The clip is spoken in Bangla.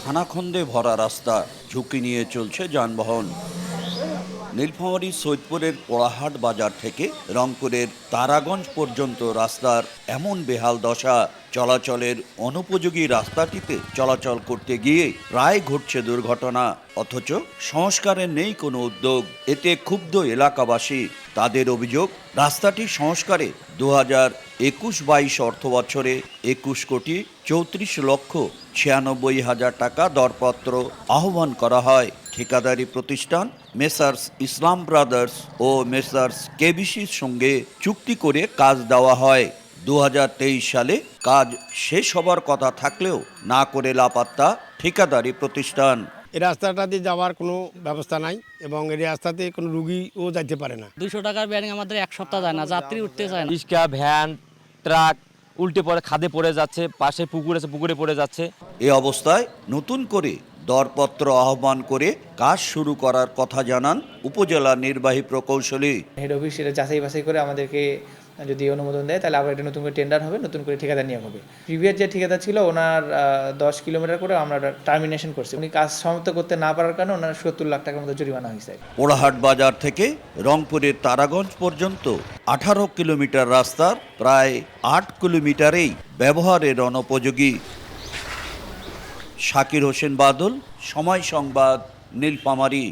খানাখন্দে ভরা রাস্তা, ঝুঁকি নিয়ে চলছে যানবাহন। নীলফামারী সৈয়দপুরের পোড়াহাট বাজার থেকে রংপুরের তারাগঞ্জ পর্যন্ত রাস্তার এমন বেহাল দশা, চলাচলের অনুপযোগী রাস্তাটিতে চলাচল করতে গিয়ে প্রায় ঘটছে দুর্ঘটনা। অথচ সংস্কারের নেই কোনো উদ্যোগ। এতে ক্ষুব্ধ এলাকাবাসী। তাদের অভিযোগ, রাস্তাটি সংস্কারে 2021-22 অর্থ বছরে 21,34,96,000 টাকা দরপত্র আহ্বান করা হয়। ঠিকাদারি প্রতিষ্ঠান মেসার্স ইসলাম ব্রাদার্স ও মেসার্স কেবিসির সঙ্গে চুক্তি করে কাজ দেওয়া হয়। 2023 সালে কাজ শেষ হবার কথা থাকলেও না করে লাপাত্তা ঠিকাদারি প্রতিষ্ঠান। এই রাস্তাটা দিয়ে যাওয়ার কোনো ব্যবস্থা নাই এবং এই রাস্তাতে কোনো রুগীও যাইতে পারে না। 200 টাকার ব্যারিং আমাদের এক সপ্তাহ যায় না, যাত্রী উঠতে চায় না। রিক্সা, ভ্যান, ট্রাক উল্টে পড়ে খাদে পড়ে যাচ্ছে, পাশে পুকুর আছে, পুকুরে পড়ে যাচ্ছে। এ অবস্থায় নতুন করে দরপত্র আহ্বান করে কাজ শুরু করার কথা জানান উপজেলা নির্বাহী প্রকৌশলী। হেড অফিস এটা যাচাই বাছাই করে আমাদেরকে যদি অনুমোদন দেয় তাহলে আবার একটা নতুন করে টেন্ডার হবে, নতুন করে ঠিকাদার নিয়োগ হবে। প্রিভিয়াস যে ঠিকাদার ছিল ওনার 10 কিলোমিটার করে আমরা টার্মিনেশন করছি। উনি কাজ সমাপ্ত করতে না পারার কারণে ওনার 70 লাখ টাকার মতো জরিমানা হয়েছে। পোড়াহাট বাজার থেকে রংপুরের তারাগঞ্জ পর্যন্ত 18 কিলোমিটার রাস্তার প্রায় 8 কিলোমিটারেই ব্যবহারের অনুপযোগী। শাকির হোসেন বাদল, সময় সংবাদ, নীলফামারী।